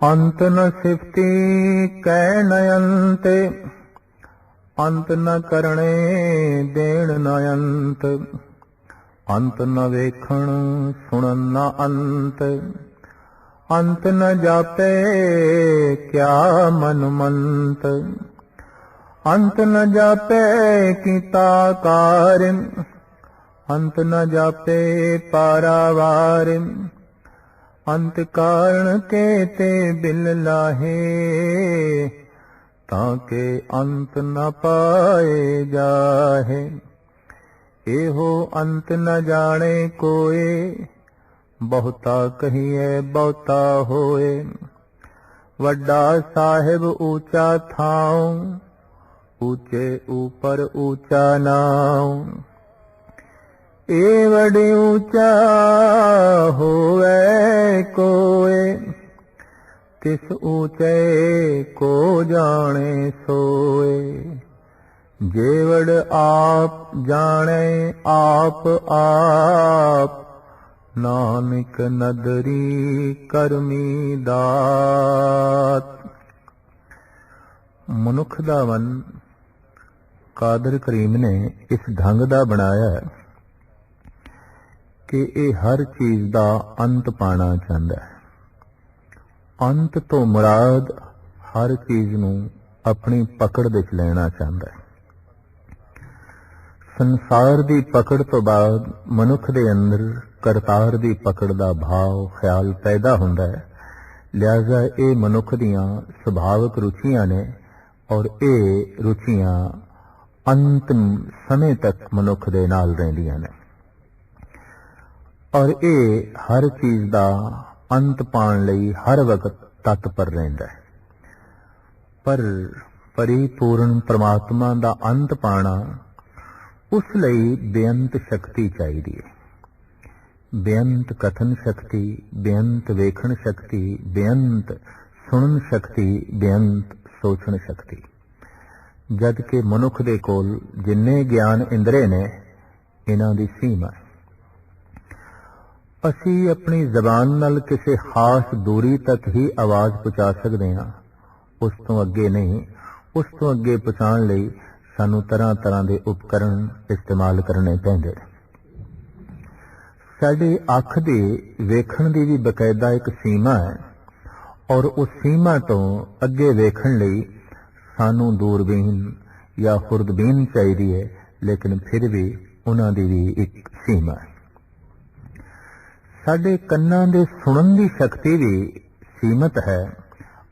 अंत न सिफती कै न अंत, अंत न करणे देण न अंत, अंत न वेखण सुनन न अंत, अंत न जापे क्या मन मंत, अंत न जापे कीता कार, अंत न जापे पारावार, अंत कारण के ते बिल लाहे, ताके अंत न पाए जाहे। एहो अंत न जाने कोए, बहुता कहिए बहुता होए, वड्डा साहिब ऊंचा थाओ, ऊंचे ऊपर ऊंचा नाओ। ए वडे ऊंचा होवे कोए, तिस ऊंचे को जाने सोए। जेवड़ आप जाने आप आप, नानक नदरी करमी दात। मनुख दा मन कादर करीम ने इस ढंग दा बनाया है कि ਇਹ हर चीज ਦਾ अंत पाना ਚਾਹੁੰਦਾ है। अंत तो मुराद हर चीज ਨੂੰ अपनी पकड़ ਵਿੱਚ ਲੈਣਾ ਚਾਹੁੰਦਾ है। संसार ਦੀ पकड़ ਤੋਂ ਬਾਅਦ ਮਨੁੱਖ ਦੇ ਅੰਦਰ ਕਰਤਾਰ ਦੀ ਪਕੜ ਦਾ ਭਾਵ ਖਿਆਲ ਪੈਦਾ ਹੁੰਦਾ ਹੈ। ਲਿਹਾਜ਼ਾ ਇਹ ਮਨੁੱਖ ਦੀਆਂ ਸੁਭਾਵਿਕ ਰੁਚੀਆਂ ਨੇ ਔਰ ਇਹ ਰੁਚੀਆਂ ਅੰਤਿਮ ਸਮੇਂ ਤੱਕ ਮਨੁੱਖ ਦੇ ਨਾਲ ਰਹਿੰਦੀਆਂ ਨੇ ਔਰ ਇਹ ਹਰ ਚੀਜ਼ ਦਾ ਅੰਤ ਪਾਉਣ ਲਈ ਹਰ ਵਕਤ ਤਤਪਰ ਰਹਿੰਦਾ ਹੈ। ਪਰ ਪਰਿਪੂਰਨ ਪਰਮਾਤਮਾ ਦਾ ਅੰਤ ਪਾਣਾ ਉਸ ਲਈ ਬੇਅੰਤ ਸ਼ਕਤੀ ਚਾਹੀਦੀ ਹੈ। ਬੇਅੰਤ ਕਥਨ ਸ਼ਕਤੀ, ਬੇਅੰਤ ਵੇਖਣ ਸ਼ਕਤੀ, ਬੇਅੰਤ ਸੁਣਨ ਸ਼ਕਤੀ, ਬੇਅੰਤ ਸੋਚਣ ਸ਼ਕਤੀ। ਜਦ ਕਿ ਮਨੁੱਖ ਦੇ ਕੋਲ ਜਿੰਨੇ ਗਿਆਨ ਇੰਦਰੇ ਨੇ ਇਹਨਾਂ ਦੀ ਸੀਮਾ ਹੈ। ਅਸੀਂ ਆਪਣੀ ਜ਼ਬਾਨ ਨਾਲ ਕਿਸੇ ਖਾਸ ਦੂਰੀ ਤੱਕ ਹੀ ਆਵਾਜ਼ ਪਹੁੰਚਾ ਸਕਦੇ ਹਾਂ, ਉਸ ਤੋਂ ਅੱਗੇ ਨਹੀਂ। ਉਸ ਤੋਂ ਅੱਗੇ ਪਹੁੰਚਾਉਣ ਲਈ ਸਾਨੂੰ ਤਰ੍ਹਾਂ ਤਰ੍ਹਾਂ ਦੇ ਉਪਕਰਨ ਇਸਤੇਮਾਲ ਕਰਨੇ ਪੈਂਦੇ। ਸਾਡੀ ਅੱਖ ਦੇ ਵੇਖਣ ਦੀ ਵੀ ਬਕਾਇਦਾ ਇੱਕ ਸੀਮਾ ਹੈ ਔਰ ਉਸ ਸੀਮਾ ਤੋਂ ਅੱਗੇ ਵੇਖਣ ਲਈ ਸਾਨੂੰ ਦੂਰਬੀਨ ਜਾਂ ਖੁਰਦਬੀਨ ਚਾਹੀਦੀ ਹੈ, ਲੇਕਿਨ ਫਿਰ ਵੀ ਉਹਨਾਂ ਦੀ ਵੀ ਇੱਕ ਸੀਮਾ ਹੈ। ਸਾਡੇ ਕੰਨਾਂ ਦੇ ਸੁਣਨ ਦੀ ਸ਼ਕਤੀ ਵੀ ਸੀਮਤ ਹੈ।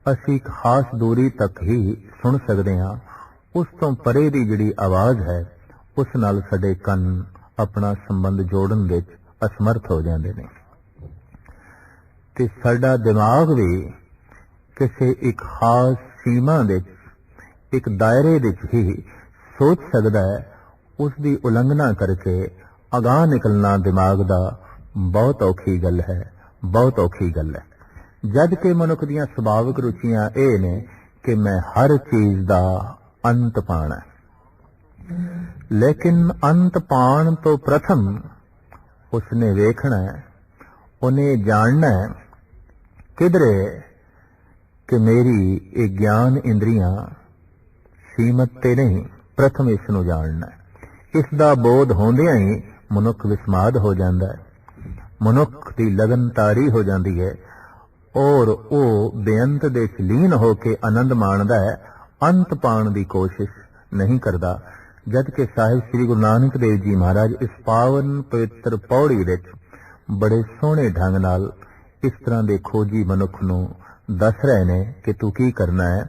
ਅਸੀਂ ਇੱਕ ਖਾਸ ਦੂਰੀ ਤੱਕ ਹੀ ਸੁਣ ਸਕਦੇ ਹਾਂ। ਉਸ ਤੋਂ ਪਰੇ ਦੀ ਜਿਹੜੀ ਆਵਾਜ਼ ਹੈ ਉਸ ਨਾਲ ਸਾਡੇ ਕੰਨ ਆਪਣਾ ਸੰਬੰਧ ਜੋੜਨ ਵਿੱਚ ਅਸਮਰਥ ਹੋ ਜਾਂਦੇ ਨੇ ਤੇ ਸਾਡਾ ਦਿਮਾਗ ਵੀ ਕਿਸੇ ਇੱਕ ਖਾਸ ਸੀਮਾ ਵਿੱਚ, ਇੱਕ ਦਾਇਰੇ ਵਿੱਚ ਹੀ ਸੋਚ ਸਕਦਾ ਹੈ। ਉਸ ਦੀ ਉਲੰਘਣਾ ਕਰਕੇ ਅਗਾਂਹ ਨਿਕਲਣਾ ਦਿਮਾਗ ਦਾ ਬਹੁਤ ਔਖੀ ਗੱਲ ਹੈ, ਬਹੁਤ ਔਖੀ ਗੱਲ ਹੈ। ਜਦ ਕਿ ਮਨੁੱਖ ਦੀਆਂ ਸੁਭਾਵਿਕ ਰੁਚੀਆਂ ਇਹ ਨੇ ਕਿ ਮੈਂ ਹਰ ਚੀਜ਼ ਦਾ ਅੰਤ ਪਾਣਾ, ਲੇਕਿਨ ਅੰਤ ਪਾਣ ਤੋਂ ਪ੍ਰਥਮ ਉਸਨੇ ਵੇਖਣਾ, ਉਹਨੇ ਜਾਣਨਾ ਕਿਧਰੇ ਕਿ ਮੇਰੀ ਇਹ ਗਿਆਨ ਇੰਦਰੀਆਂ ਸੀਮਤ ਤੇ ਨਹੀਂ। ਪ੍ਰਥਮ ਇਸ ਨੂੰ ਜਾਣਨਾ। ਇਸ ਦਾ ਬੋਧ ਹੁੰਦਿਆਂ ਹੀ ਮਨੁੱਖ ਵਿਸਮਾਦ ਹੋ ਜਾਂਦਾ ਹੈ, ਮਨੁੱਖ ਦੀ ਲਗਨ ਤਾਰੀ ਹੋ ਜਾਂਦੀ ਹੈ ਔਰ ਉਹ ਬੇਅੰਤ ਦੇ ਵਿੱਚ ਲੀਨ ਹੋ ਕੇ ਆਨੰਦ ਮਾਣਦਾ ਹੈ, ਅੰਤ ਪਾਉਣ ਦੀ ਕੋਸ਼ਿਸ਼ ਨਹੀਂ ਕਰਦਾ। ਜਦ ਕਿ ਸਾਹਿਬ ਸ੍ਰੀ ਗੁਰੂ ਨਾਨਕ ਦੇਵ ਜੀ ਮਹਾਰਾਜ ਇਸ ਪਾਵਨ ਪਵਿੱਤਰ ਪੌੜੀ ਵਿੱਚ ਬੜੇ ਸੋਹਣੇ ਢੰਗ ਨਾਲ ਇਸ ਤਰ੍ਹਾਂ ਦੇ ਖੋਜੀ ਮਨੁੱਖ ਨੂੰ ਦੱਸ ਰਹੇ ਨੇ ਕਿ ਤੂੰ ਕੀ ਕਰਨਾ ਹੈ।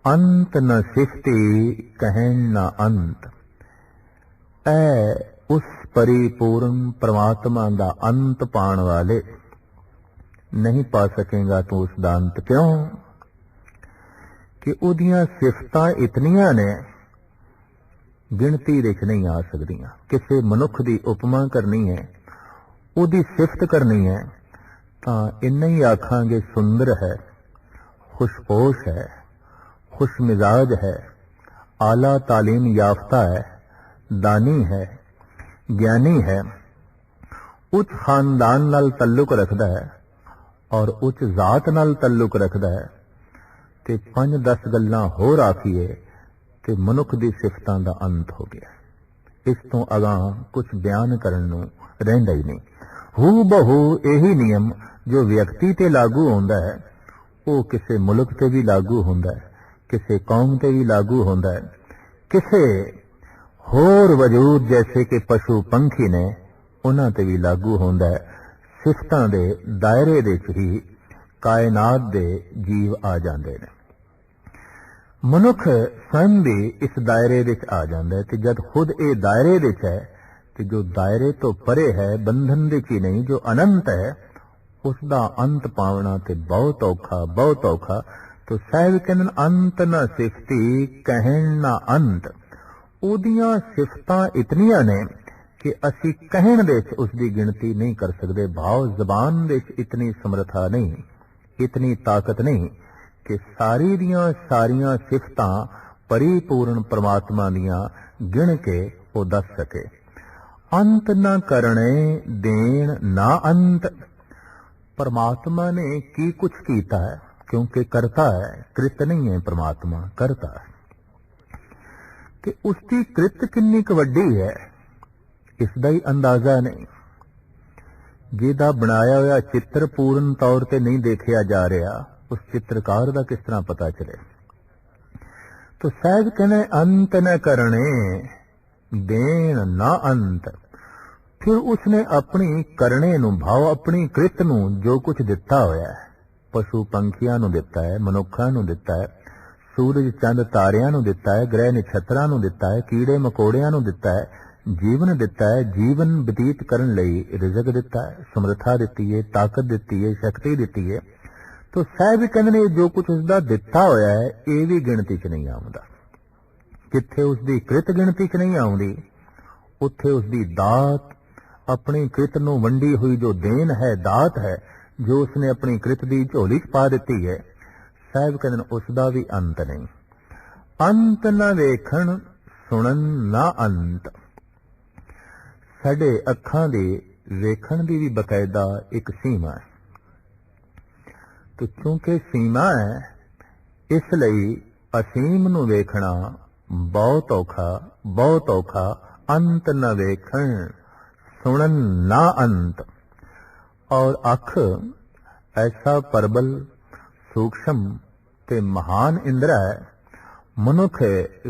ਅੰਤ ਨ ਸਿਫਤੀ ਕਹਿਣ ਨਾ ਅੰਤ, ਐ ਉਸ परिपूर्ण परमात्मा का अंत पाण वाले नहीं पा सकेगा तो उसका अंत क्यों कि उदियां सिफतां इतनियां ने गिणती विच नहीं आ सकदियां। किसी मनुख की उपमा करनी है, उहदी सिफत करनी है तां इन्ना ही आखांगे सुंदर है, खुशपोश है, खुश मिजाज है, आला तालीम याफ्ता है, दानी है, ज्ञानी है, उच्च खानदान नाल तल्लुक रखता है और उच्च जात नाल तल्लुक रखदा है ते 5-10 गल्लां होर आखीए ते मनुख दी सिफतां दा अंत हो गया। इस तो अगां कुछ बयान करन नूं रहिंदा ही नहीं। हू बहु यही नियम जो व्यक्ति ते लागू होंदा है वो किसी मुल्क ते भी लागू होंदा है, किसी कौम ते भी लागू होंदा है, किसी होर वजूद जैसे कि पशु पंखी ने उन्हां ते भी लागू होंदा है। सिफतां दे दायरे दे च ही कायनात दे जीव आ जांदे ने। मनुख स्वयं भी इस दायरे विच आ जांदा है ते जद खुद ये दायरे विच है ते जो दायरे तो परे है बंधन विच ही नहीं जो अनंत है उसका अंत पावना ते बहुत औखा। तो साहिब कहन अंत न सिफती कहन न अंत। उदियां सिफतां इतनियां ने कि असी कहन विच उसकी गिनती नहीं कर सकते। भाव जबान विच इतनी समर्था नहीं, इतनी ताकत नहीं कि सारी दियां सारियां सिफतां परिपूर्ण परमात्मा दियां गिण के वो दस सके। अंत न करने देन ना अंत। परमात्मा ने की कुछ कीता है क्योंकि करता है, कृत नहीं है, परमात्मा करता है। कि उसकी कृत किन्नी क वड्डी है इसदा ही अंदाजा नहीं। जिहदा बनाया हुआ चित्र पूर्ण तौर ते नहीं देखिया जा रहा उस चित्रकार का किस तरह पता चले। तो सहज कहने अंत न करने देन ना अंत। फिर उसने अपनी करने नूं भाव अपनी कृत नूं जो कुछ दिता होया है पशु पंखियां नूं दिता है, मनुखां नूं दिता है, सूरज चंद तारियां नूं दिता है, ग्रह नक्षत्रां नूं दिता है, कीड़े मकोड़ियां नूं दिता है, जीवन दिता है, जीवन बतीत करन लई रिजक दिता है, समर्था दिती है, ताकत दिती है, शक्ति दिती है। तो साहिब कहने जो कुछ उसका दिता होया है ये भी गिणती च नहीं आउंदा। जिथे उसकी कृत गिणती च नहीं आउंदी उत्थे उसकी दात अपनी कृत नूं वंडी हुई जो देन है, दात है जो उसने अपनी कृत दी झोली च पा दिती है, साहिब कहते उसका भी अंत नहीं। अंत न वेखण सुनन ना अंत। साडे अखां दे वेखण दी भी बकायदा एक सीमा है। तो क्योंकि सीमा है इसलिए असीम नूं वेखना बहुत औखा। अंत न वेखण सुनन ना अंत। और अख ऐसा परबल सूक्ष्म ते महान इंद्र है। मनुख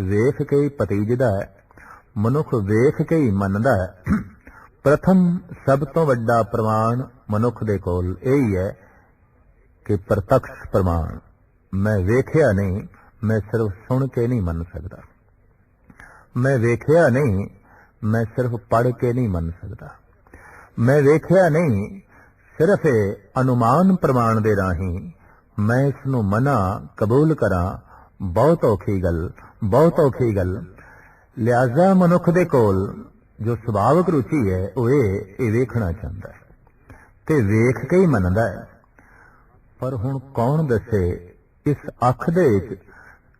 वेख के ही पतीजदा है, मनुख वेख के ही मनदा है। प्रथम सब तो वड्डा प्रमाण मनुख दे कोल यही है कि प्रत्यक्ष प्रमाण। मैं वेख्या नहीं, मैं सिर्फ सुन के नहीं मन सकता। मैं वेख्या नहीं, मैं सिर्फ पढ़ के नहीं मन सकता। मैं वेख्या नहीं, सिर्फ अनुमान प्रमाण दे राही मैं इसनूं मना कबूल करा बहुत औखी गल। लिहाजा मनुख दे कोल जो सुभाविक रुचि है वो ये वेखना चाहता है ते वेख के ही मनदा है। पर हुण कौन दसे इस अख दे विच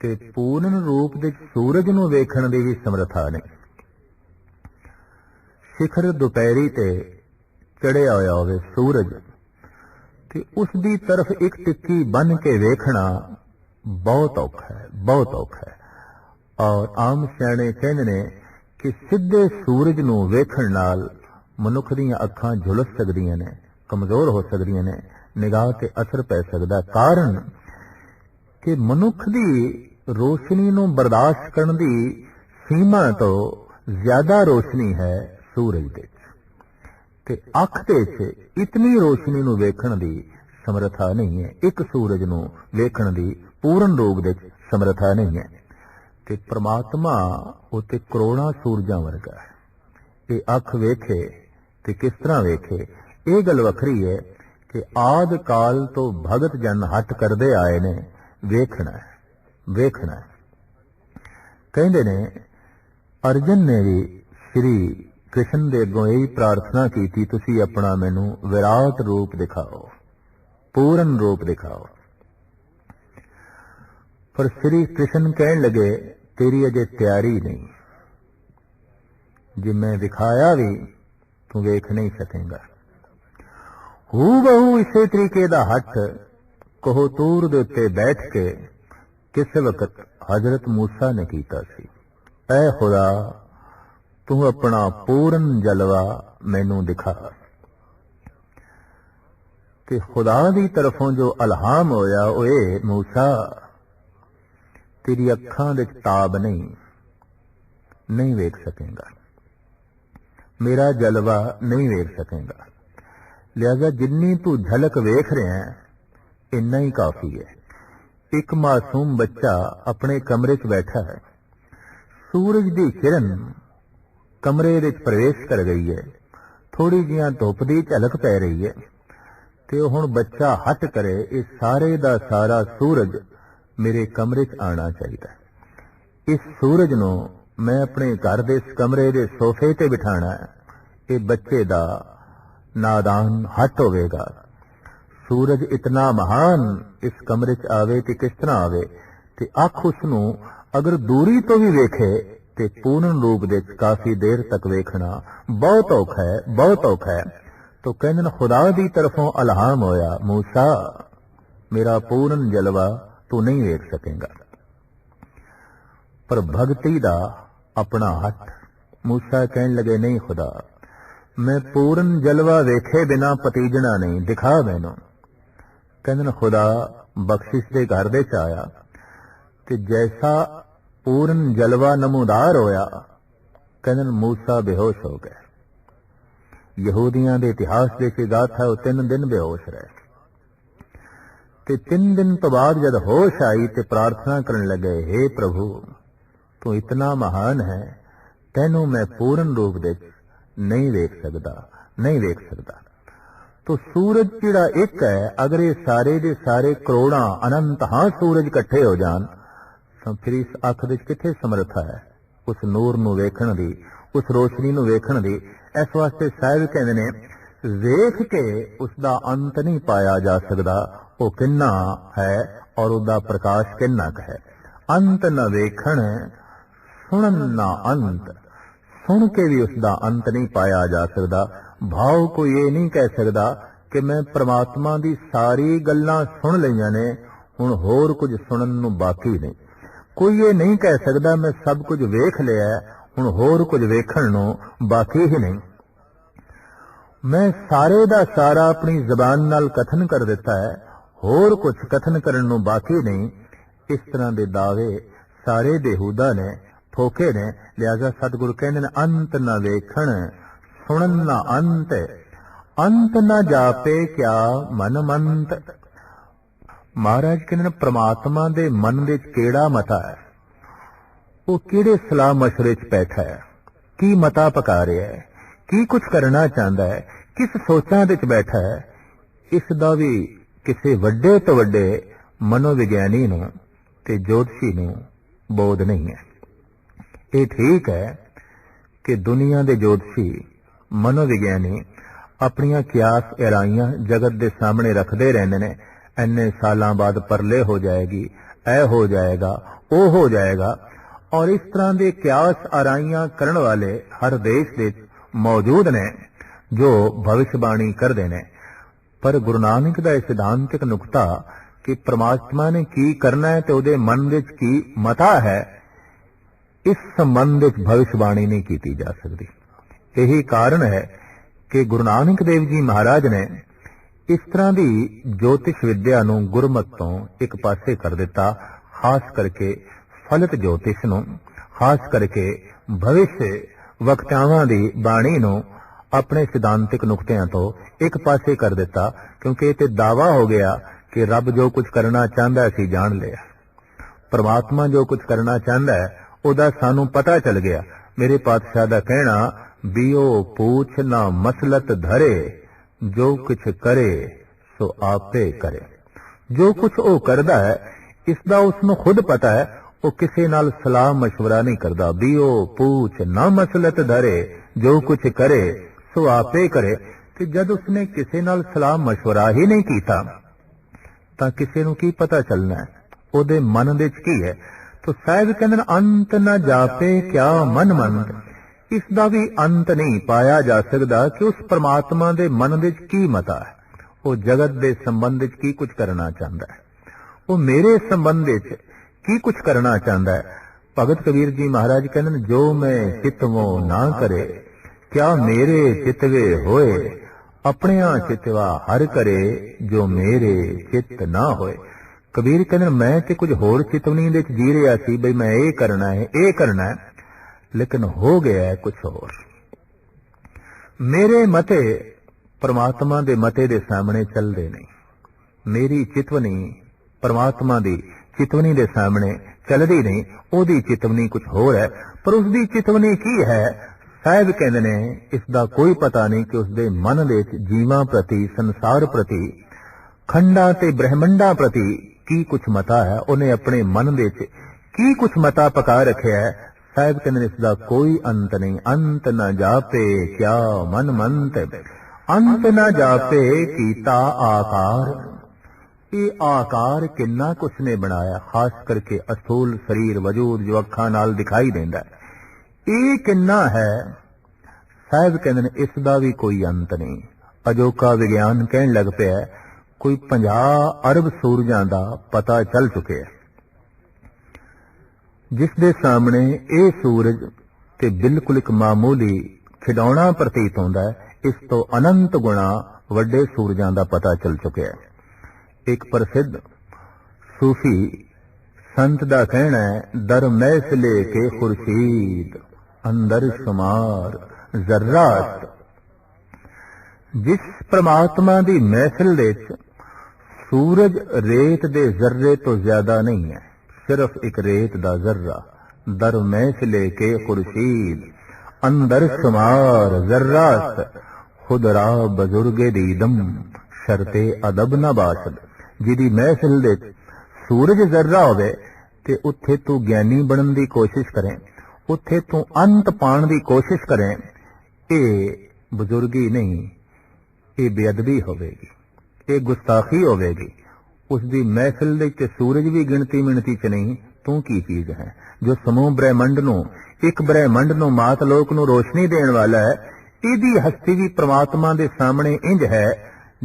कि पूर्ण रूप दे सूरज नूं वेखण दी भी समर्था नहीं। शिखर दुपहरी ते चढ़िया होया होवे सूरज ते उसदी तरफ एक टिक्की बन के वेखना बहुत औखा है। और आम सियाणे कहंदे ने कि सिद्धे सूरज नूं वेखण नाल मनुख दीयां अखां झुलस सकदियां ने, कमजोर हो सकदियां ने, निगाह ते असर पै सकदा। कारण कि मनुख दी रोशनी नूं बर्दाश्त करन दी सीमा तो ज्यादा रोशनी है सूरज दे ते अख दे च इतनी रोशनी नूं वेखण दी समर्था नहीं है। एक सूरज नूं वेखण दी पूर्ण रूप दे समर्था नहीं है। ते परमात्मा उते करोड़ां सूरजां वर्गा है। ये अख वेखे ते किस तरह वेखे ये गल वखरी है कि आद काल तो भगत जन हट करदे आए ने वेखना है। कहंदे ने अर्जन ने भी श्री कृष्ण दे अगों यही प्रार्थना की, तुसी अपना मैनू विराट रूप दिखाओ, पूर्ण रूप दिखाओ। पर श्री कृष्ण कहन लगे तेरी अजे तैयारी नहीं, जे मैं दिखाया भी तू वेख नहीं सकेगा। ਹੂ ਬਹੂ ਇਸੇ ਤਰੀਕੇ ਦਾ ਹੱਥ ਕੋਹਤੂਰ ਦੇ ਉੱਤੇ ਬੈਠ ਕੇ ਕਿਸ ਵਕਤ ਹਜ਼ਰਤ ਮੂਸਾ ਨੇ ਕੀਤਾ ਸੀ। ਐ ਖੁਦਾ, ਤੂੰ ਆਪਣਾ ਪੂਰਨ ਜਲਵਾ ਮੈਨੂੰ ਦਿਖਾ। ਕਿ ਖੁਦਾ ਦੀ ਤਰਫੋਂ ਜੋ ਇਲਹਾਮ ਹੋਇਆ ਉਹ ਇਹ, ਮੂਸਾ ਤੇਰੀ ਅੱਖਾਂ ਵਿੱਚ ਤਾਬ ਨਹੀਂ ਵੇਖ ਸਕੇਗਾ, ਮੇਰਾ ਜਲਵਾ ਨਹੀਂ ਵੇਖ ਸਕੇਗਾ। ਲਿਹਾਜ਼ਾ ਜਿੰਨੀ ਤੂੰ ਝਲਕ ਵੇਖ ਰਿਹਾ ਹੈ ਇੰਨਾ ਹੀ ਕਾਫੀ ਹੈ। ਇੱਕ ਮਾਸੂਮ ਬੱਚਾ ਆਪਣੇ ਕਮਰੇ 'ਚ ਬੈਠਾ ਹੈ, ਸੂਰਜ ਦੀ ਕਿਰਨ ਕਮਰੇ ਵਿੱਚ ਪ੍ਰਵੇਸ਼ ਕਰ ਗਈ ਹੈ, ਥੋੜੀ ਜਿਹਾ ਧੁੱਪ ਦੀ ਝਲਕ ਪੈ ਰਹੀ ਹੈ ਤੇ ਹੁਣ ਬੱਚਾ ਹੱਟ ਕਰੇ, ਇਹ ਸਾਰੇ ਦਾ ਸਾਰਾ ਸੂਰਜ ਮੇਰੇ ਕਮਰੇ 'ਚ ਆਉਣਾ ਚਾਹੀਦਾ। ਇਸ ਸੂਰਜ ਨੂੰ ਮੈਂ ਆਪਣੇ ਘਰ ਦੇ ਇਸ ਕਮਰੇ ਦੇ ਸੋਫੇ ਤੇ ਬਿਠਾਣਾ ਹੈ। ਇਹ ਬੱਚੇ ਦਾ ਨਾਦਾਨ ਹੱਟ ਹੋਵੇਗਾ। ਸੂਰਜ ਇਤਨਾ ਮਹਾਨ ਇਸ ਕਮਰੇ 'ਚ ਆਵੇ ਤੇ ਕਿਸ ਤਰ੍ਹਾਂ ਆਵੇ, ਤੇ ਅੱਖ ਉਸ ਨੂੰ ਅਗਰ ਦੂਰੀ ਤੋਂ ਵੀ ਵੇਖੇ ਤੇ ਪੂਰਨ ਰੂਪ ਦੇ ਕਾਫੀ ਦੇਰ ਤੱਕ ਵੇਖਣਾ ਬਹੁਤ ਔਖਾ ਹੈ, ਬਹੁਤ ਔਖਾ ਹੈ। तो कहने खुदा दी तरफों अलहाम होया, मूसा मेरा पूर्ण जलवा तू नहीं वेख सकेगा। पर भगती दा अपना हट मूसा कहने लगे, नहीं खुदा, मैं पूर्ण जलवा वेखे बिना पतीजना नहीं, दिखा मैनू। कहने खुदा बख्शिश दे घर दे च आया ते जैसा पूर्ण जलवा नमूदार होया, कहने मूसा बेहोश हो गए। यहूदियां दे इतिहास दे गाथा 3 दिन बेहोश रहे ते 3 दिन तो बाद जब होश आई ते प्रार्थना करने लगे, हे प्रभु तू इतना महान है, तेनू मैं पूर्ण रूप दे नहीं वेख सकदा, नहीं वेख सकदा। तो सूरज जिहड़ा एक है, अगर ये सारे दे सारे करोड़ां अनंत हां सूरज इकट्ठे हो जान तो फिर इस अख दे किथे समर्था है उस नूर नू वेखण दी, उस रोशनी नू वेखण दी। इस वास्ते साहिब कहते ने, वेख के उसका अंत नहीं पाया जा सकता, वो किन्ना है और उसका प्रकाश किन्ना है। अंत न वेखण सुनन ना अंत, सुन के भी उसका अंत नहीं पाया जा सकता। भाव को ये नहीं कह सकता कि मैं परमात्मा की सारी गल्लां सुन लईयां ने, हुण होर कुछ सुनन नूं बाकी नहीं। कोई ये नहीं कह सकता मैं सब कुछ वेख लिया, हुण होर कुछ वेखण नूं बाकी ही नहीं। मैं सारे दा सारा अपनी जबान नाल कथन कर दिता है, होर कुछ कथन करन नूं बाकी नहीं। इस तरह दे दावे सारे बेहूदा ने, ठोके ने। लिहाजा सतगुरु कहंदे ने, अंत न वेखण सुनन ना अंत, अंत न जापे क्या मन मंत। महाराज कहंदे ने, परमात्मा दे मन दे केड़ा मता है, वो किहड़े सलाह मशवरे च बैठा है, की मता पका रहा है, की कुछ करना चाहता है, किस सोचां दे च बैठा है, इसदा भी किसी वड्डे तो वड्डे मनोविज्ञानी नूं ते ज्योतिषी नूं बोध नहीं है। ये ठीक है कि दुनिया दे ज्योतिषी मनोविज्ञानी अपनियां कियास एराइयां जगत दे सामने रखते रहंदे ने, इन्ने सालां बाद परले हो जाएगी, ऐ हो जाएगा, ओ हो जाएगा, और इस तरह के कियास आराइयां करने वाले हर देश दे मौजूद ने जो भविष्यवाणी करते हैं। पर गुरु नानक दा सिद्धांतिक नुकता कि परमात्मा ने की करना है तो उहदे मन विच की मता है, इस संबंध विच भविष्यवाणी नहीं की जा सकती। यही कारण है कि गुरु नानक देव जी महाराज ने इस तरह की ज्योतिष विद्या नूं गुरमत तो एक पासे कर दिता, खास करके फलित ज्योतिष नूं, खास करके भविष्य वक्तावां दी बाणी नूं अपने सिद्धांतिक नुकतियां तो एक पासे कर दिता, क्योंकि ये दावा हो गया कि रब जो कुछ करना चाहता है असीं जान लिया, परमात्मा जो कुछ करना चाहता है उहदा सानू पता चल गया। मेरे पातशाह दा कहना, बियो पूछ ना मसलत धरे, जो कुछ करे सो आपे करे। जो कुछ वो करदा है इसदा उसनू खुद पता है, वो किसी नाल सलाह मशवरा नहीं करता। बियो पूछ ना मसलत धरे, जो कुछ करे सो आपे करे। कि जब उसने किसी नाल सलाह मशवरा ही नहीं कीता तां किसी नू की पता चलना है ओदे मन दे च की है। तो साहिब कहंदे अंत न जापे क्या मन मंत, इसदा भी अंत नहीं पाया जा सकता कि उस परमात्मा दे मन दे च की मता है, ਉਹ ਜਗਤ ਦੇ ਸੰਬੰਧ ਵਿੱਚ ਕੀ ਕੁਝ ਕਰਨਾ ਚਾਹੁੰਦਾ ਹੈ, ਉਹ ਮੇਰੇ ਸੰਬੰਧ ਵਿੱਚ ਕੀ ਕੁਝ ਕਰਨਾ ਚਾਹੁੰਦਾ ਹੈ। ਭਗਤ ਕਬੀਰ ਜੀ ਮਹਾਰਾਜ ਕਹਿੰਦੇ ਨੇ, ਜੋ ਮੈਂ ਚਿਤਵੋ ਨਾ ਕਰੇ ਕਿਆ ਮੇਰੇ ਚਿਤਵੇ ਹੋਏ, ਆਪਣਿਆਂ ਚਿਤਵਾ ਹਰ ਕਰੇ ਜੋ ਮੇਰੇ ਚਿੱਤ ਨਾ ਹੋਏ। ਕਬੀਰ ਕਹਿੰਦੇ ਮੈਂ ਤੇ ਕੁਝ ਹੋਰ ਚਿਤਵਨੀ ਦੇ ਵਿੱਚ ਜੀ ਰਿਹਾ ਸੀ, ਬਈ ਮੈਂ ਇਹ ਕਰਨਾ ਹੈ ਇਹ ਕਰਨਾ ਹੈ, ਲੇਕਿਨ ਹੋ ਗਿਆ ਕੁਝ ਹੋਰ। ਮੇਰੇ ਮਤੇ परमात्मा दे मते दे सामने चलते नहीं, मेरी चितवनी परमात्मा दी चितवनी दे सामने चलती नहीं, ओदी चितवनी कुछ होर है। पर उसकी चितवनी की है, साहब कहते ने इसका कोई पता नहीं कि उसके मन दे जीवां प्रति, संसार प्रति, खंडा ते ब्रह्मंडा प्रति की कुछ मता है, उन्हें अपने मन दे की कुछ मता पका रखे है। साहब कहते इसका कोई अंत नहीं, अंत न जापे क्या मन मंत, अंत न जापे कीता आकार। ये आकार किन्ना कुछ ने बनाया, खास करके असूल शरीर वजूद जो अखा नाल दिखाई देंदा है, ये किन्ना है। साहब कहते हैं इसका भी कोई अंत नहीं। अजोका विज्ञान कहन लग पिया कोई 50 अरब सूरजां दा पता चल चुके है, जिसदे सामने ये सूरज ते बिल्कुल एक मामूली खिडौना प्रतीत होंदा है, इस तो अनंत गुणा वड्डे सूरजां दा पता चल चुका है। एक प्रसिद्ध सूफी संत दा कहना है, दर महफिले के खुर्शीद अंदर शुमार जर्रात। जिस परमात्मा दी महफिल दे सूरज रेत दे जर्रे तो ज्यादा नहीं है, सिर्फ एक रेत दा जर्रा। दर महफिले के खुर्शीद अंदर शुमार जर्रात, खुदरा बजुर्गे दीदम शरते अदब न बासद। जिदी महफिल दे सूरज जर्रा होवे ते उत्थे तू ज्ञानी बनन दी कोशिश करें, उत्थे तू अंत पाण दी कोशिश करें, ये बुजुर्गी नहीं, ये बेअदबी होवेगी, ये गुस्ताखी होवेगी। उसदी महफिल दे सूरज भी गिणती मिणती च नहीं, तू की चीज है जो समूह ब्रह्मंड नूं, एक ब्रह्मंड नूं, मात लोक नूं रोशनी देण वाला है। इहदी हस्ती भी परमात्मा दे सामने इंज है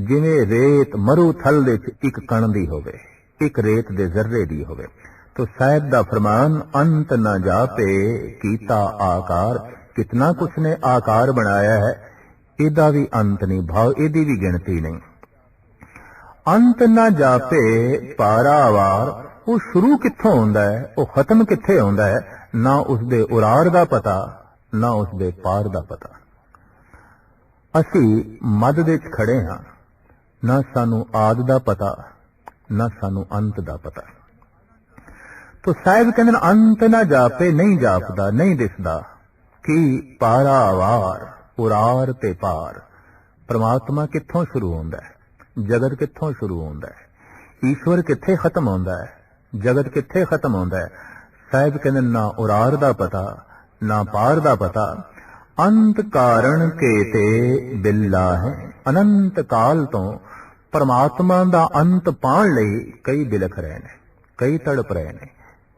जिवें रेत मरू थल दे एक कण दी होवे, एक रेत दे जर्रे दी होवे। तो साहिब दा फरमान, अंत न जापे कीता आकार। कितना कुछ ने आकार बनाया है, इहदा भी अंत नहीं, भाव इहदी भी गिनती नहीं। अंत न जापे पारावार, वो शुरू कित्थों होंदा है, वो खत्म कित्थे होंदा है, ना उसदे उरार दा पता, ना उसदे पार दा पता। असी मद दे विच खड़े हां, ना सानू आद दा पता, ना सानू अंत दा पता। तो साहिब कहंदे अंत ना जापे, नहीं जापदा, नहीं दिसदा कि पारावार, उरार ते पार। परमात्मा कित्थों शुरू होंदा है, जगत कित्थों शुरू होंदा है, ईश्वर कित्थे खत्म होंदा है, जगत कित्थे खत्म होंदा है। साहिब कहंदे ना उरार दा पता, ना पार दा पता। अंत कारण के ते बिल्ला है। अनंत काल तो परमात्मा दा अंत पाण लई कई बिलख रहे ने, कई तड़प रहे ने,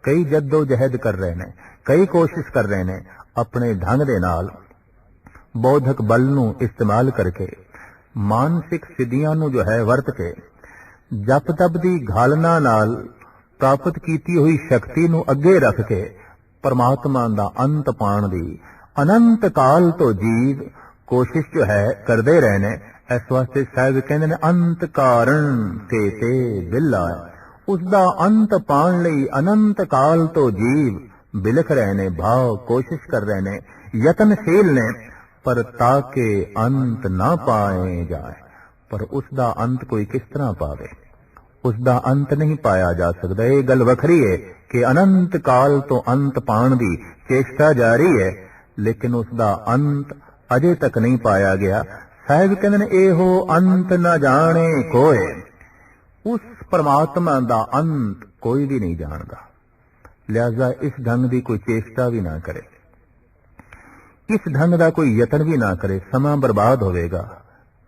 कई जद्दोजहद कर रहे ने, कई कोशिश कर रहे ने, अपने ढंग दे नाल बौद्धक बल नूं इस्तेमाल करके, मानसिक सिद्धियां नूं जो है वरत के, जप तप दी घालना नाल प्राप्त कीती हुई शक्ति नूं अगे रख के परमात्मा दा अंत पाण दी अनंत काल तो जीव कोशिश जो है करते रहने। इस वास्ते साहिब कहते हैं अंत कारण ते बिल्ला है, उसका अंत पाण लई अनंत काल तो जीव बिलख रहे ने, भाव कोशिश कर रहे ने, यतनशील ने, पर ताके अंत ना पाए जाए। पर उसका अंत कोई किस तरह पावे, उसका अंत नहीं पाया जा सकता। ये गल वखरी है कि अनंत काल तो अंत पाण दी चेष्टा जारी है, लेकिन उसका अंत अजे तक नहीं पाया गया। साहिब कहते हैं एहो अंत न जाने कोई, उस परमात्मा दा अंत कोई भी नहीं जानता। लिहाजा इस ढंग की कोई चेष्टा भी ना करे, इस ढंग का कोई यतन भी ना करे, समा बर्बाद होवेगा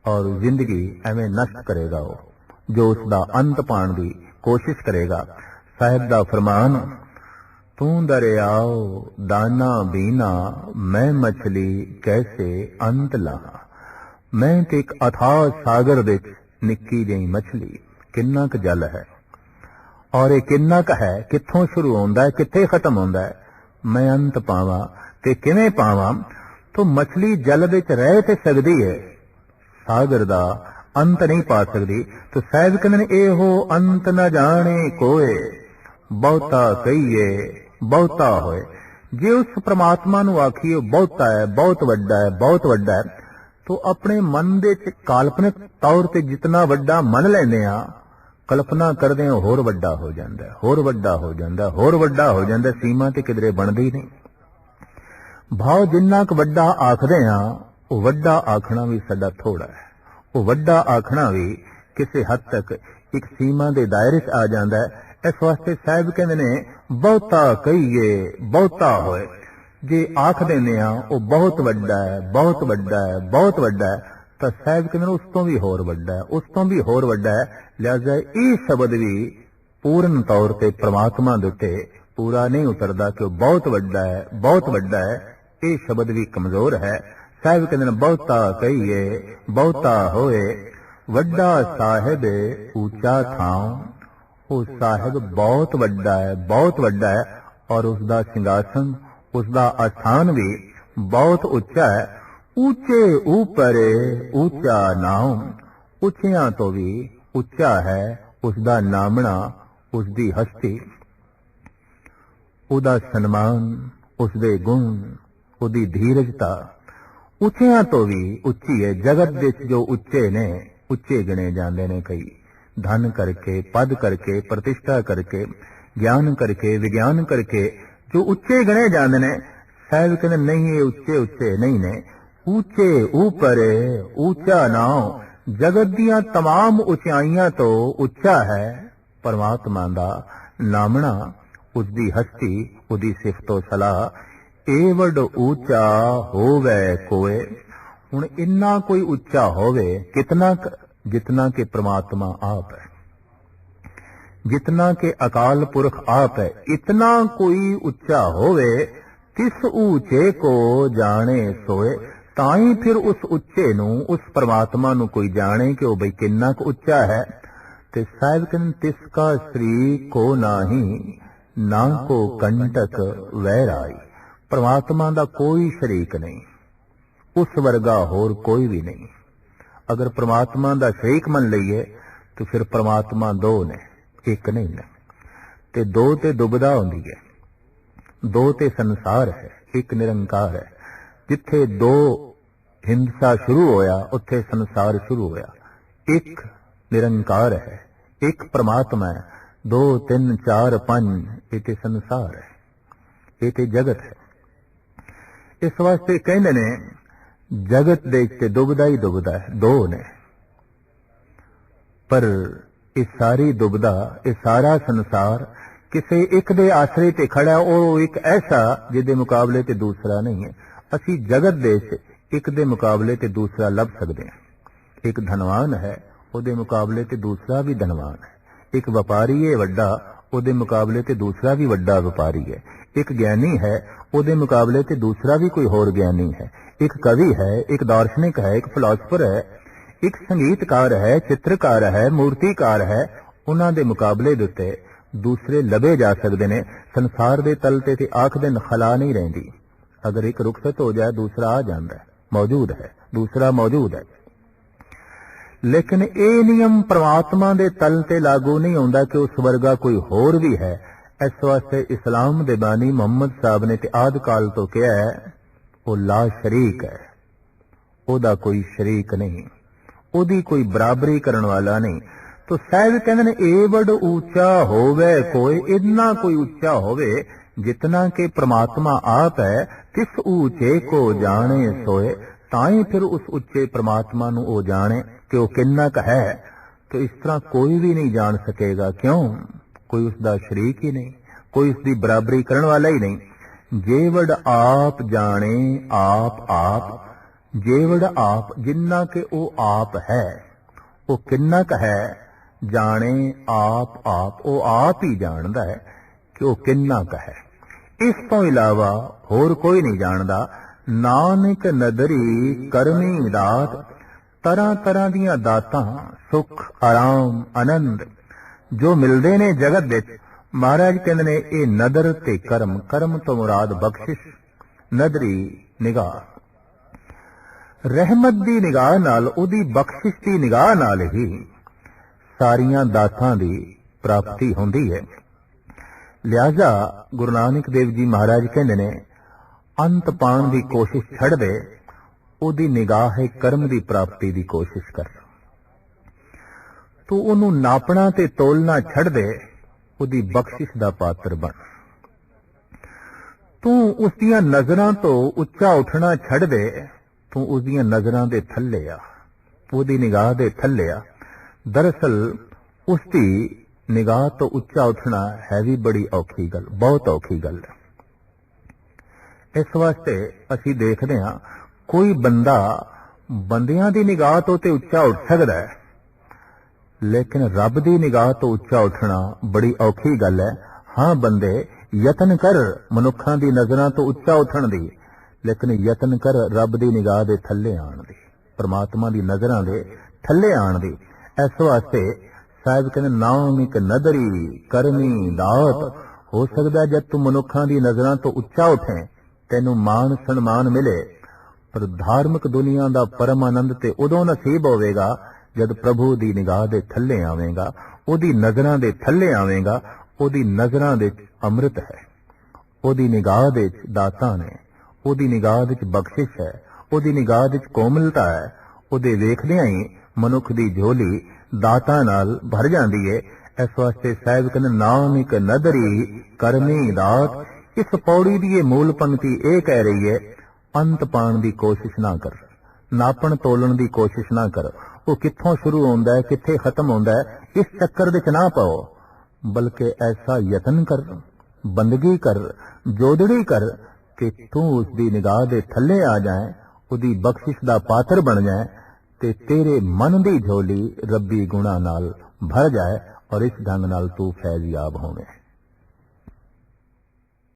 और जिंदगी एवं नष्ट करेगा वो जो उसका अंत पाण दी कोशिश करेगा। साहिब दा फरमान, तू दरियाओ दाना बीना, मैं मछली कैसे अंत ला। मैं ते एक अथाह सागर विच निक्की ਜਿਹੀ मछली किन्ना क जल है और ये किन्ना क है, कित्थों शुरू होंदा है, कित्थे खत्म होंदा है, मैं अंत पावां ते किवें पावां। तो मछली जल विच रह ते सकदी है, सागर दा अंत नहीं पा सकदी। तो साहिब कहंदे ने एहो अंत न जाने कोए, बहुता कहिए बहुता होए। जे उस परमात्मा नूं आखिए बहुता है, बहुत वड्डा है, बहुत वड्डा है, तो अपने मन दे च काल्पनिक तौर ते जितना वड्डा मन लैंदे आ, कल्पना करदे आ होर वड्डा हो जांदा है, होर वड्डा हो जांदा है, होर वड्डा हो जांदा है, सीमा ते किधरे बनदी नहीं। भाव जिन्ना क वड्डा आखदे आ, वो वड्डा आखना भी साडा थोड़ा है, वो वड्डा आखना भी किसी हद तक एक सीमा दे दायरे च आ जांदा है। इस वास्ते साहिब कहंदे ने बहुता कहिए बहुता होए। जे आख देने आ वो बहुत वड्डा है, बहुत वड्डा है, बहुत वड्डा है, तो साहिब कहंदे उस तो भी होर वड्डा है, उस तो भी होर वड्डा है। लिहाजा ये शब्द भी पूर्ण तौर ते परमात्मा दे उत्ते पूरा नहीं उतरदा कि वो बहुत वड्डा है, बहुत वड्डा है। ये शब्द भी कमजोर है। साहिब कहंदे ने बहुता कहिए बहुता होए, वड्डा साहिब ऊंचा थां। वो साहिब बहुत वड्डा है, बहुत वड्डा है, और उसका सिंहासन, उसका स्थान भी बहुत उच्चा है। ऊंचे ऊपर ऊंचा नाम, उच्चियां तो भी उच्चा है उसका नामना, उसकी हस्ती, उसका सन्मान, उसके गुण, उसकी धीरजता उच्चियां तो भी उच्ची है। जगत विच जो उच्चे ने, उच्चे गिने जाते ने कई, धन करके, पद करके, प्रतिष्ठा करके, ज्ञान करके, विज्ञान करके जो उच्चे गिने जाते ने, साहिब कहते नहीं ये उच्चे उच्चे नहीं ने। ऊंचे ऊपर ऊंचा नाम, जगत दियां तमाम उचाइयां तो उच्चा है परमात्मा दा नामना, उसकी हस्ती, उसकी सिफतो सलाह। एवड ऊंचा होवे कोए, हुण इन्ना कोई उच्चा होवे कितना, जितना के परमात्मा आप है, जितना के अकाल पुरख आप है, इतना कोई उच्चा होवे। तिस ऊंचे को जाने सोए, ताई फिर उस उच्चे नू, उस परमात्मा नू कोई जाने कि वो बई किन्ना क उच्चा है। ते साहिब कहन तिसका श्री को नाही, ना को कंटक वैराई। परमात्मा दा कोई शरीक नहीं, उस वर्गा होर कोई भी नहीं। अगर परमात्मा दा शरीक मन लईए तो फिर परमात्मा दो ने, एक नहीं ने। ते दो ते दुबदा होंदी है, दो ते संसार है, एक निरंकार है। जिथे दो हिंसा शुरू होया उत्थे संसार शुरू होया। एक निरंकार है, एक परमात्मा है, दो तीन चार पंज ये ते संसार है, ये ते जगत है। इस वास्ते कहंदे ने जगत दे ते दुबदा ही दुबदा है, दो ने। पर इस सारी दुबदा, इस सारा संसार किसी एक दे आसरे ते खड़ा, वो एक ऐसा जिहदे मुकाबले ते दूसरा नहीं है। असी जगत दे एक दे मुकाबले ते दूसरा लभ सकते हैं। एक धनवान है, उहदे मुकाबले ते दूसरा भी धनवान है। एक व्यापारी है वड्डा, उहदे मुकाबले ते दूसरा भी वड्डा व्यापारी है। एक ज्ञानी है, उहदे मुकाबले ते दूसरा भी कोई होर ज्ञानी है। एक कवि है, एक दार्शनिक है, एक फिलोसफर है, एक संगीतकार है, चित्रकार है, मूर्तिकार है। उन्हां दे मुकाबले दे उत्ते दूसरे लभे जा सकते ने। संसार दे तल ते आख दिन खला नहीं रहिंदी। अगर एक रुखसत हो जाए दूसरा आ जाता है, मौजूद है, दूसरा मौजूद है। लेकिन ये नियम परमात्मा दे तल ते लागू नहीं होंदा कि उस वर्गा कोई होर भी है। इस वास्ते इस्लाम दे बानी मुहम्मद साहब ने ते आद काल तो कहा है, वो ला शरीक है, ओदा कोई शरीक नहीं, ओदी कोई बराबरी करने वाला नहीं। तो साहिब कहते ने एवड ऊंचा होवे कोई, इतना कोई ऊंचा होवे जितना के परमात्मा आप है। तिस ऊंचे को जाने सोए, ताई फिर उस उच्चे परमात्मा नू ओ जाने कि वो किन्ना का है। तो इस तरह कोई भी नहीं जान सकेगा। क्यों? कोई उसका शरीक ही नहीं, कोई उसकी बराबरी करने वाला ही नहीं। जेवड आप जाने आप, जेवड आप जिन्ना के वो आप है, वो किन्ना का है। जाने आप, वो आप ही जानदा है कि वो किन्ना का है। इस तो इलावा होर कोई नहीं जानदा। नानक नदरी करमी दात, ਤਰ੍ਹਾਂ ਤਰ੍ਹਾਂ ਦੀਆਂ ਦਾਤਾਂ, ਸੁੱਖ, ਆਰਾਮ, ਆਨੰਦ ਜੋ ਮਿਲਦੇ ਨੇ ਜਗਤ ਵਿੱਚ, ਮਹਾਰਾਜ ਕਹਿੰਦੇ ਨੇ ਇਹ ਨਦਰ ਤੇ ਕਰਮ, ਕਰਮ ਤੋਂ ਮੁਰਾਦ ਬਖਸ਼ਿਸ਼, ਨਦਰੀ ਨਿਗਾਹ, ਰਹਿਮਤ ਦੀ ਨਿਗਾਹ ਨਾਲ, ਉਹਦੀ ਬਖਸ਼ਿਸ਼ ਦੀ ਨਿਗਾਹ ਨਾਲ ਹੀ ਸਾਰੀਆਂ ਦਾਤਾਂ ਦੀ ਪ੍ਰਾਪਤੀ ਹੁੰਦੀ ਹੈ। ਲਿਹਾਜ਼ਾ ਗੁਰੂ ਨਾਨਕ ਦੇਵ ਜੀ ਮਹਾਰਾਜ ਕਹਿੰਦੇ ਨੇ ਅੰਤ ਪਾਉਣ ਦੀ ਕੋਸ਼ਿਸ਼ ਛੱਡ ਦੇ, ਉਹਦੀ ਨਿਗਾਹ ਹੈ ਕਰਮ ਦੀ ਪ੍ਰਾਪਤੀ ਦੀ ਕੋਸ਼ਿਸ਼ ਕਰ। ਤੂੰ ਉਹਨੂੰ ਨਾਪਣਾ ਤੇ ਤੋਲਣਾ ਛੱਡ ਦੇ, ਉਹਦੀ ਬਖਸ਼ਿਸ਼ ਦਾ ਪਾਤਰ ਬਣ। ਤੂੰ ਉਸ ਦੀਆਂ ਨਜ਼ਰਾਂ ਤੋਂ ਉੱਚਾ ਉੱਠਣਾ ਛੱਡ ਦੇ, ਤੂੰ ਉਸ ਦੀਆਂ ਨਜ਼ਰਾਂ ਦੇ ਥੱਲੇ ਆ, ਉਹਦੀ ਨਿਗਾਹ ਦੇ ਥੱਲੇ ਆ। ਦਰਅਸਲ ਉਸ ਦੀ ਨਿਗਾਹ ਤੋਂ ਉੱਚਾ ਉੱਠਣਾ ਹੈ ਵੀ ਬੜੀ ਔਖੀ ਗੱਲ, ਬਹੁਤ ਔਖੀ ਗੱਲ ਹੈ। ਇਸ ਵਾਸਤੇ ਅਸੀਂ ਦੇਖਦੇ ਹਾਂ ਕੋਈ ਬੰਦਾ ਬੰਦਿਆਂ ਦੀ ਨਿਗਾਹ ਤੋਂ ਤੇ ਉੱਚਾ ਉੱਠ ਸਕਦਾ ਹੈ, ਲੇਕਿਨ ਰੱਬ ਦੀ ਨਿਗਾਹ ਤੋਂ ਉੱਚਾ ਉੱਠਣਾ ਬੜੀ ਔਖੀ ਗੱਲ ਹੈ। ਹਾਂ, ਬੰਦੇ ਯਤਨ ਕਰ ਮਨੁੱਖਾਂ ਦੀ ਨਜ਼ਰਾਂ ਤੋਂ ਉੱਚਾ ਉੱਠਣ ਦੀ, ਲੇਕਿਨ ਯਤਨ ਕਰ ਰੱਬ ਦੀ ਨਿਗਾਹ ਦੇ ਥੱਲੇ ਆਉਣ ਦੀ, ਪਰਮਾਤਮਾ ਦੀ ਨਜ਼ਰਾਂ ਦੇ ਥੱਲੇ ਆਉਣ ਦੀ। ਇਸ ਵਾਸਤੇ ਸਾਹਿਬ ਕਹਿੰਦੇ ਨਾਮ ਇੱਕ ਨਦਰੀ ਕਰਮੀ ਦਾਤ। ਹੋ ਸਕਦਾ ਜਦ ਤੂੰ ਮਨੁੱਖਾਂ ਦੀ ਨਜ਼ਰਾਂ ਤੋਂ ਉੱਚਾ ਉੱਠੇ ਤੈਨੂੰ ਮਾਣ ਸਨਮਾਨ ਮਿਲੇ, ਪਰ ਧਾਰਮਿਕ ਦੁਨੀਆ ਦਾ ਪਰਮ ਆਨੰਦ ਤੇ ਉਦੋਂ ਨਸੀਬ ਹੋਵੇਗਾ ਜਦ ਪ੍ਰਭੂ ਦੀ ਨਿਗਾਹ ਦੇ ਥੱਲੇ ਆਵੇਂਗਾ, ਉਹਦੀ ਨਜ਼ਰਾਂ ਦੇ ਥੱਲੇ ਆਵੇਂਗਾ। ਉਹਦੀ ਨਜ਼ਰਾਂ ਵਿੱਚ ਅੰਮ੍ਰਿਤ ਹੈ, ਉਹਦੀ ਨਿਗਾਹ ਦੇ ਵਿੱਚ ਦਾਤਾਂ ਨੇ, ਉਹਦੀ ਨਿਗਾਹ ਵਿੱਚ ਬਖਸ਼ਿਸ਼ ਹੈ, ਉਹਦੀ ਨਿਗਾਹ ਵਿੱਚ ਕੋਮਲਤਾ ਹੈ। ਉਹਦੇ ਵੇਖਦਿਆਂ ਹੀ ਮਨੁੱਖ ਦੀ ਝੋਲੀ ਦਾਤਾਂ ਨਾਲ ਭਰ ਜਾਂਦੀ ਹੈ। ਇਸ ਵਾਸਤੇ ਸਾਹਿਬ ਕਹਿੰਦੇ ਨਾਮ ਇੱਕ ਨਦਰੀ ਕਰਮੀ ਦਾਤ। ਇਸ ਪੌੜੀ ਦੀ ਇਹ ਮੂਲ ਪੰਕਤੀ ਇਹ ਕਹਿ ਰਹੀ ਹੈ, ਅੰਤ ਪਾਉਣ ਦੀ ਕੋਸ਼ਿਸ਼ ਨਾ ਕਰ, ਨਾਪਣ ਤੋਲਣ ਦੀ ਕੋਸ਼ਿਸ਼ ਨਾ ਕਰ। ਉਹ ਕਿੱਥੋਂ ਸ਼ੁਰੂ ਹੁੰਦਾ ਹੈ, ਕਿੱਥੇ ਖਤਮ ਹੁੰਦਾ ਹੈ, ਇਸ ਚੱਕਰ ਵਿੱਚ ਨਾ ਪਾਓ, ਬਲਕਿ ਐਸਾ ਯਤਨ ਕਰ, ਬੰਦਗੀ ਕਰ, ਜੋਦੜੀ ਕਰ ਕਿ ਤੂੰ ਉਸ ਦੀ ਨਿਗਾਹ ਦੇ ਥੱਲੇ ਆ ਜਾਏ, ਉਹਦੀ ਬਖਸ਼ਿਸ਼ ਦਾ ਪਾਤਰ ਬਣ ਜਾਏ ਤੇ ਤੇਰੇ ਮਨ ਦੀ ਝੋਲੀ ਰੱਬੀ ਗੁਣਾ ਨਾਲ ਭਰ ਜਾਏ ਔਰ ਇਸ ਢੰਗ ਨਾਲ ਤੂੰ ਫੈਜ਼ਯਾਬ ਹੋਵੇਂ।